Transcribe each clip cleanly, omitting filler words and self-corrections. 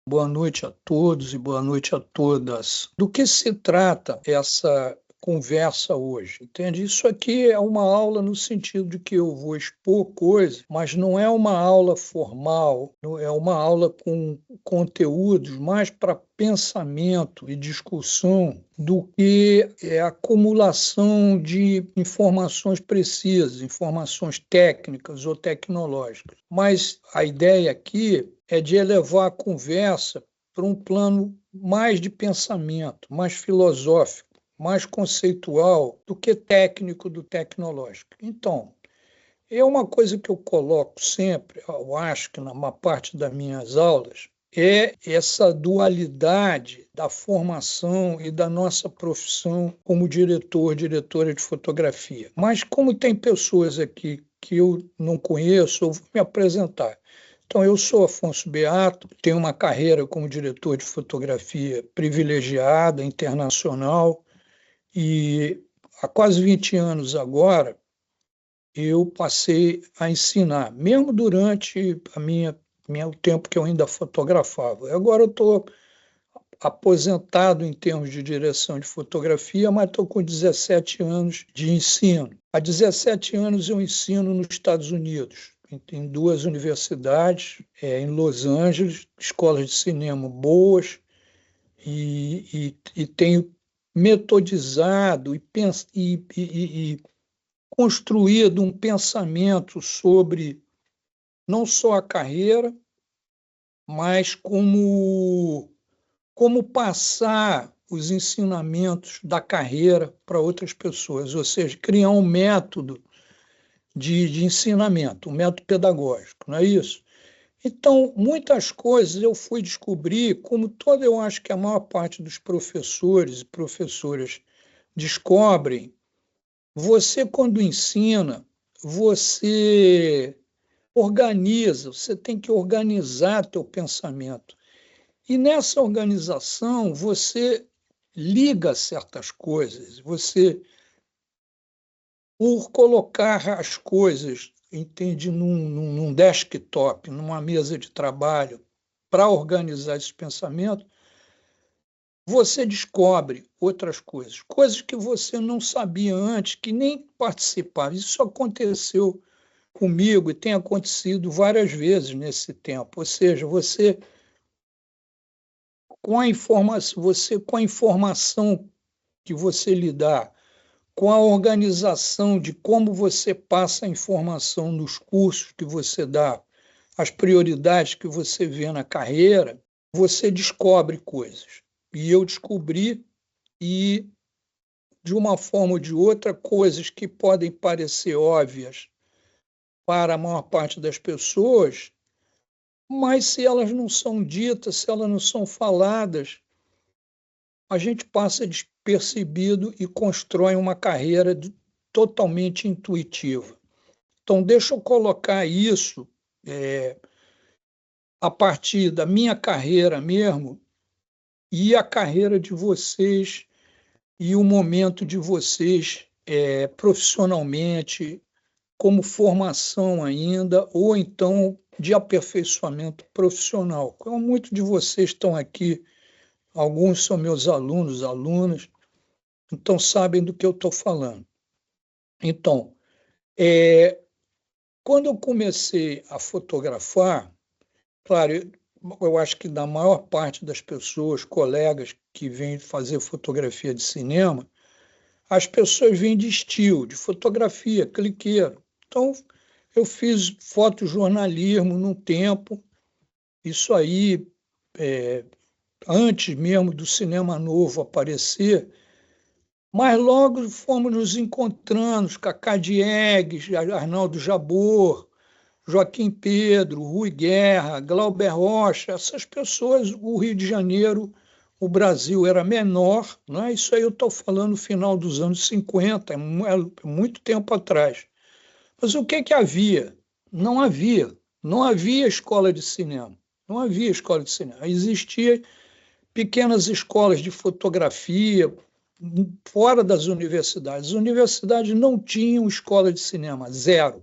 Boa noite a todos e boa noite a todas. Do que se trata essa conversa hoje? Entende? Isso aqui é uma aula no sentido de que eu vou expor coisas, mas não é uma aula formal, é uma aula com conteúdos mais para pensamento e discussão do que acumulação de informações precisas, informações técnicas ou tecnológicas. Mas a ideia aqui é de elevar a conversa para um plano mais de pensamento, mais filosófico, mais conceitual do que técnico do tecnológico. Então, é uma coisa que eu coloco sempre, eu acho que na maior parte das minhas aulas, é essa dualidade da formação e da nossa profissão como diretor, diretora de fotografia. Mas como tem pessoas aqui que eu não conheço, eu vou me apresentar. Então, eu sou Afonso Beato, tenho uma carreira como diretor de fotografia privilegiada, internacional, e há quase 20 anos agora eu passei a ensinar, mesmo durante o tempo que eu ainda fotografava. Agora eu estou aposentado em termos de direção de fotografia, mas estou com 17 anos de ensino. Há 17 anos eu ensino nos Estados Unidos, em duas universidades, em Los Angeles, escolas de cinema boas, e tenho metodizado e construído um pensamento sobre não só a carreira, mas como passar os ensinamentos da carreira para outras pessoas, ou seja, criar um método de ensinamento, um método pedagógico, não é isso? Então, muitas coisas eu fui descobrir, como eu acho que a maior parte dos professores e professoras descobrem, você quando ensina, você organiza, você tem que organizar teu pensamento. E nessa organização, você liga certas coisas, você, por colocar as coisas, entende, num desktop, numa mesa de trabalho, para organizar esse pensamento, você descobre outras coisas, coisas que você não sabia antes, que nem participava. Isso aconteceu comigo e tem acontecido várias vezes nesse tempo. Ou seja, você com a informação que você lhe dá, com a organização de como você passa a informação nos cursos que você dá, as prioridades que você vê na carreira, você descobre coisas. E eu descobri, e de uma forma ou de outra, coisas que podem parecer óbvias para a maior parte das pessoas, mas se elas não são ditas, se elas não são faladas, a gente passa despercebido e constrói uma carreira totalmente intuitiva. Então, deixa eu colocar isso a partir da minha carreira mesmo e a carreira de vocês e o momento de vocês profissionalmente, como formação ainda, ou então de aperfeiçoamento profissional. Como muitos de vocês estão aqui, alguns são meus alunos, alunas, então sabem do que eu estou falando. Então, quando eu comecei a fotografar, claro, eu acho que da maior parte das pessoas, colegas que vêm fazer fotografia de cinema, as pessoas vêm de estilo, de fotografia, cliqueiro. Então, eu fiz fotojornalismo num tempo, isso aí, antes mesmo do cinema novo aparecer, mas logo fomos nos encontrando, Cacá Diegues, Arnaldo Jabor, Joaquim Pedro, Rui Guerra, Glauber Rocha, essas pessoas, o Rio de Janeiro, o Brasil era menor, não é? Isso aí eu estou falando no final dos anos 50, é muito tempo atrás. Mas o que havia? Não havia escola de cinema, não havia escola de cinema. Existiam pequenas escolas de fotografia fora das universidades. As universidades não tinham escola de cinema, zero.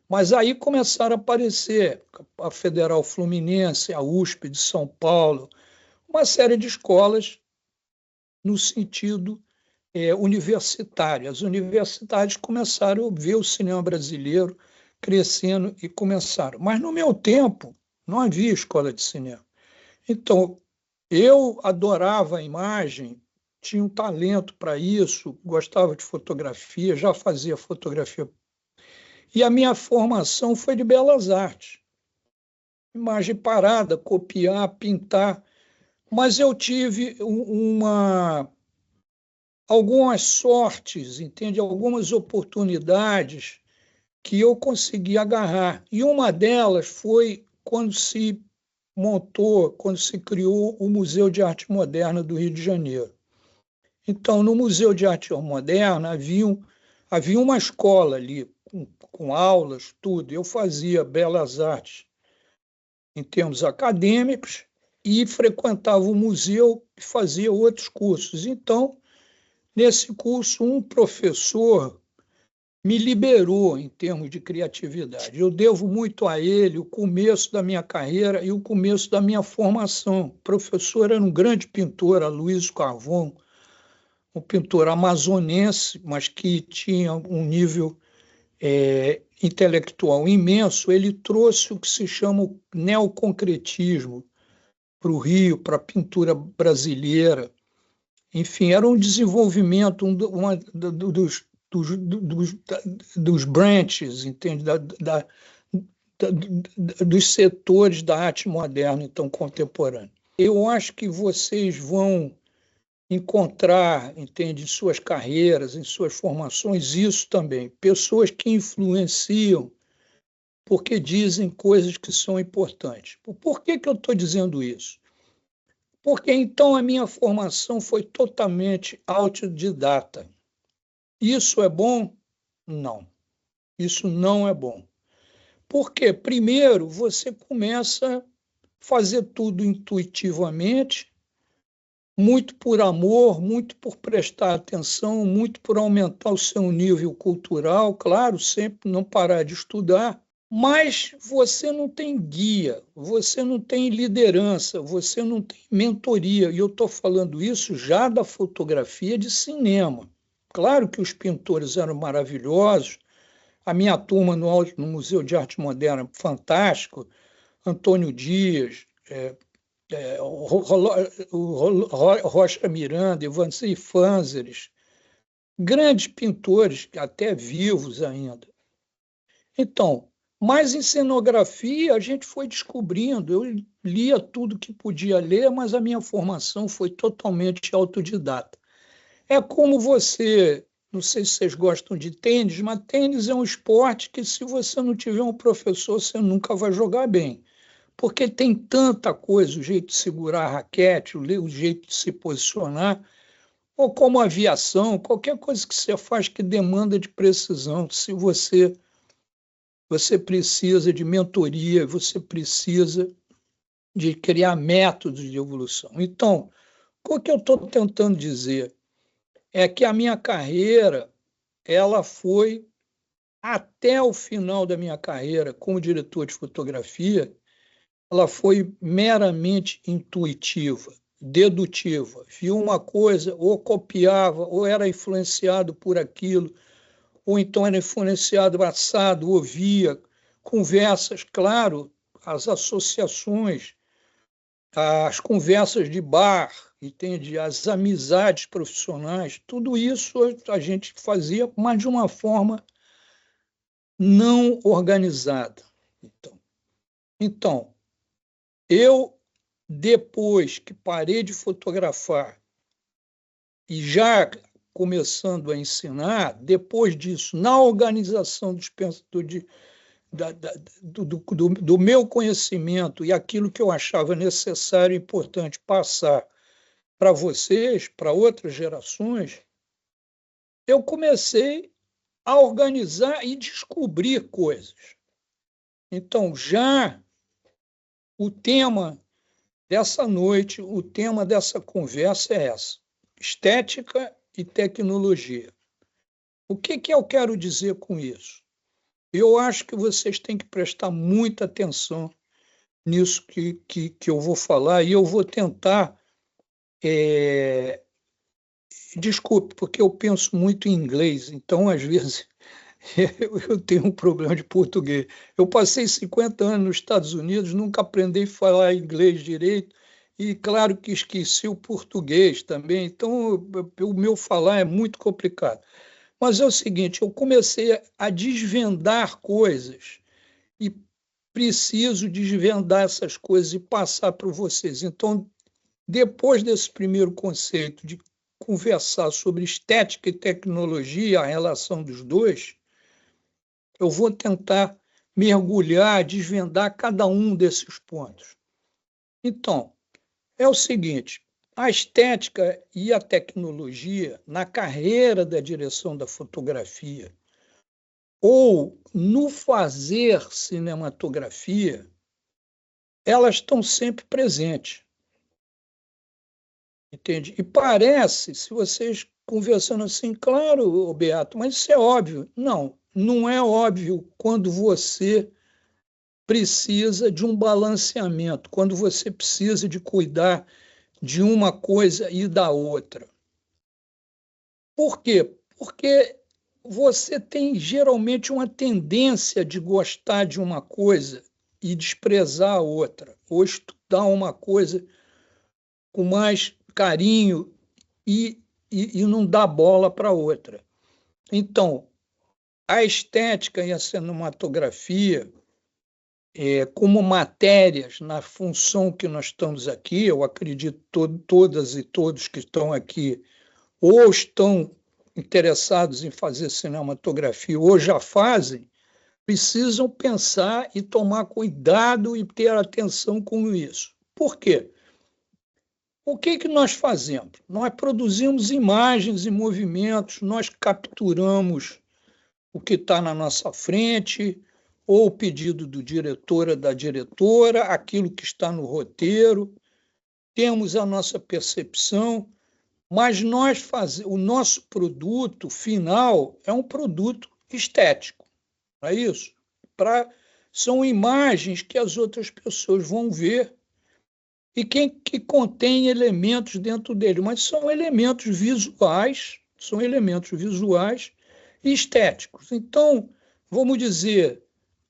Mas aí começaram a aparecer a Federal Fluminense, a USP de São Paulo, uma série de escolas no sentido universitário. As universidades começaram a ver o cinema brasileiro crescendo e começaram. Mas no meu tempo não havia escola de cinema. Então, eu adorava a imagem, tinha um talento para isso, gostava de fotografia, já fazia fotografia. E a minha formação foi de belas artes. Imagem parada, copiar, pintar. Mas eu tive algumas sortes, entende? Algumas oportunidades que eu consegui agarrar. E uma delas foi quando se montou, quando se criou o Museu de Arte Moderna do Rio de Janeiro. Então, no Museu de Arte Moderna havia uma escola ali, com aulas, tudo. Eu fazia belas artes em termos acadêmicos e frequentava o museu e fazia outros cursos. Então, nesse curso, um professor me liberou em termos de criatividade. Eu devo muito a ele o começo da minha carreira e o começo da minha formação. O professor era um grande pintor, Aloysio Carvão, um pintor amazonense, mas que tinha um nível intelectual imenso. Ele trouxe o que se chama o neoconcretismo para o Rio, para a pintura brasileira. Enfim, era um desenvolvimento dos branches, entende? Dos setores da arte moderna, então, contemporânea. Eu acho que vocês vão encontrar, entende, em suas carreiras, em suas formações, isso também. Pessoas que influenciam porque dizem coisas que são importantes. Por que eu estou dizendo isso? Porque então a minha formação foi totalmente autodidata. Isso é bom? Não. Isso não é bom. Porque, primeiro, você começa a fazer tudo intuitivamente, muito por amor, muito por prestar atenção, muito por aumentar o seu nível cultural, claro, sempre não parar de estudar, mas você não tem guia, você não tem liderança, você não tem mentoria. E eu estou falando isso já da fotografia de cinema. Claro que os pintores eram maravilhosos, a minha turma no Museu de Arte Moderna, fantástico, Antônio Dias, o Rocha Miranda, Evansy Fanzeres, grandes pintores, até vivos ainda. Então, mas em cenografia a gente foi descobrindo, eu lia tudo que podia ler, mas a minha formação foi totalmente autodidata. É como você, não sei se vocês gostam de tênis, mas tênis é um esporte que se você não tiver um professor, você nunca vai jogar bem. Porque tem tanta coisa, o jeito de segurar a raquete, o jeito de se posicionar, ou como aviação, qualquer coisa que você faz que demanda de precisão. Se você precisa de mentoria, você precisa de criar métodos de evolução. Então, o que eu estou tentando dizer é que a minha carreira, ela foi, até o final da minha carreira como diretor de fotografia, ela foi meramente intuitiva, dedutiva. Via uma coisa, ou copiava, ou era influenciado por aquilo, ou então era influenciado assado, ouvia conversas, claro, as associações, as conversas de bar, entende? As amizades profissionais, tudo isso a gente fazia, mas de uma forma não organizada. Então eu, depois que parei de fotografar e já começando a ensinar, depois disso, na organização do meu conhecimento e aquilo que eu achava necessário e importante passar para vocês, para outras gerações, eu comecei a organizar e descobrir coisas. Então, já o tema dessa noite, o tema dessa conversa é essa: estética e tecnologia. O que eu quero dizer com isso? Eu acho que vocês têm que prestar muita atenção nisso que eu vou falar, e eu vou tentar. é, Desculpe, porque eu penso muito em inglês, então, às vezes, eu tenho um problema de português. Eu passei 50 anos nos Estados Unidos, nunca aprendi a falar inglês direito, e claro que esqueci o português também, então o meu falar é muito complicado. Mas é o seguinte, eu comecei a desvendar coisas e preciso desvendar essas coisas e passar para vocês. Então, depois desse primeiro conceito de conversar sobre estética e tecnologia, a relação dos dois, eu vou tentar mergulhar, desvendar cada um desses pontos. Então, é o seguinte: a estética e a tecnologia na carreira da direção da fotografia ou no fazer cinematografia, elas estão sempre presentes, entende? E parece, se vocês conversando assim, claro, Beato, mas isso é óbvio. Não, não é óbvio quando você precisa de um balanceamento, quando você precisa de cuidar de uma coisa e da outra. Por quê? Porque você tem geralmente uma tendência de gostar de uma coisa e desprezar a outra, ou estudar uma coisa com mais carinho e não dar bola para outra. Então, a estética e a cinematografia, como matérias na função que nós estamos aqui, eu acredito todas e todos que estão aqui ou estão interessados em fazer cinematografia ou já fazem, precisam pensar e tomar cuidado e ter atenção com isso. Por quê? O que nós fazemos? Nós produzimos imagens e movimentos, nós capturamos o que está na nossa frente, ou o pedido do diretor ou da diretora, aquilo que está no roteiro, temos a nossa percepção, mas o nosso produto final é um produto estético, não é isso? São imagens que as outras pessoas vão ver e que contém elementos dentro dele, mas são elementos visuais e estéticos. Então, vamos dizer,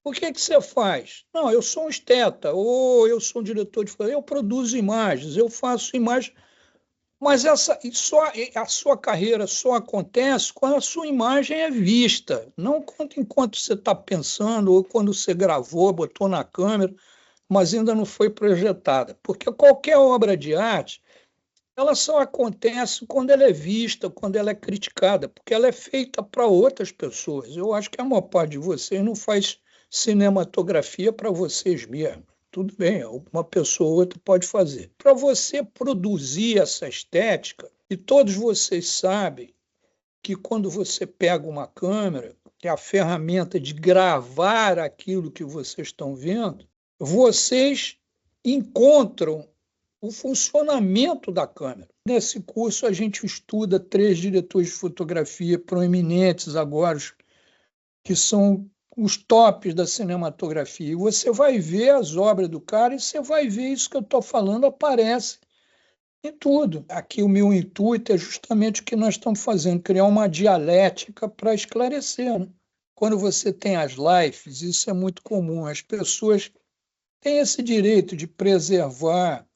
o que você faz? Não, eu sou um esteta, ou eu sou um diretor de fotografia, eu produzo imagens, eu faço imagens, mas a sua carreira só acontece quando a sua imagem é vista, não enquanto você está pensando, ou quando você gravou, botou na câmera, mas ainda não foi projetada. Porque qualquer obra de arte, ela só acontece quando ela é vista, quando ela é criticada, porque ela é feita para outras pessoas. Eu acho que a maior parte de vocês não faz cinematografia para vocês mesmos. Tudo bem, uma pessoa ou outra pode fazer. Para você produzir essa estética, e todos vocês sabem que quando você pega uma câmera, que é a ferramenta de gravar aquilo que vocês estão vendo, vocês encontram o funcionamento da câmera. Nesse curso, a gente estuda 3 diretores de fotografia proeminentes agora, que são os tops da cinematografia. E você vai ver as obras do cara e você vai ver isso que eu estou falando aparece em tudo. Aqui o meu intuito é justamente o que nós estamos fazendo, criar uma dialética para esclarecer, né? Quando você tem as lives, isso é muito comum. As pessoas têm esse direito de preservar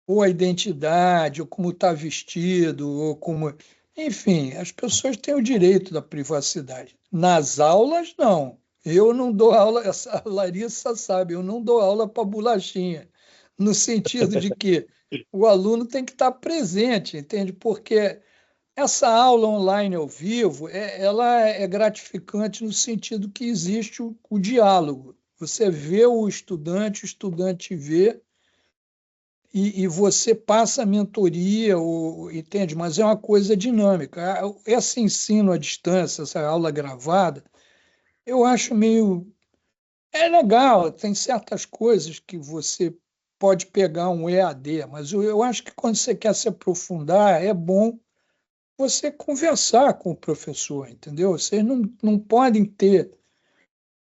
ou a identidade, ou como está vestido, ou como. Enfim, as pessoas têm o direito da privacidade. Nas aulas, não. Eu não dou aula, a Larissa sabe, eu não dou aula para bolachinha, no sentido de que o aluno tem que estar presente, entende? Porque essa aula online ao vivo, ela é gratificante no sentido que existe o diálogo. Você vê o estudante vê, e você passa a mentoria, entende? Mas é uma coisa dinâmica. Esse ensino à distância, essa aula gravada, eu acho meio. É legal, tem certas coisas que você pode pegar um EAD, mas eu acho que quando você quer se aprofundar, é bom você conversar com o professor, entendeu? Vocês não podem ter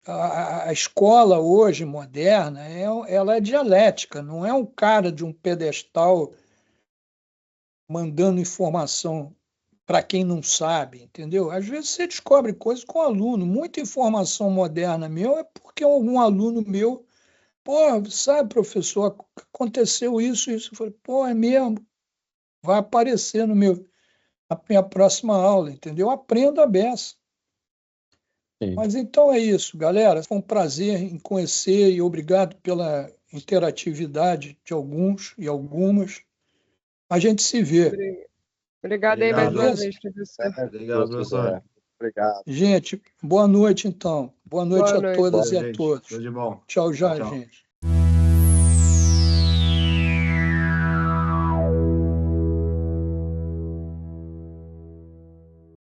a escola hoje moderna, ela é dialética, não é um cara de um pedestal mandando informação para quem não sabe, entendeu? Às vezes você descobre coisas com o aluno. Muita informação moderna meu é porque algum aluno meu, pô, sabe, professor, aconteceu isso, isso. Eu falei, pô, é mesmo? Vai aparecer na minha próxima aula, entendeu? Eu aprendo a beça. Sim. Mas então é isso, galera. Foi um prazer em conhecer e obrigado pela interatividade de alguns e algumas. A gente se vê, Obrigada aí mais uma Obrigado. beleza? vez, professor. Obrigado, professor. Obrigado. Gente, boa noite então. Boa noite Boa a noite. todas Boa, e a gente. todos. Tudo de bom. Tchau já, Tchau. gente.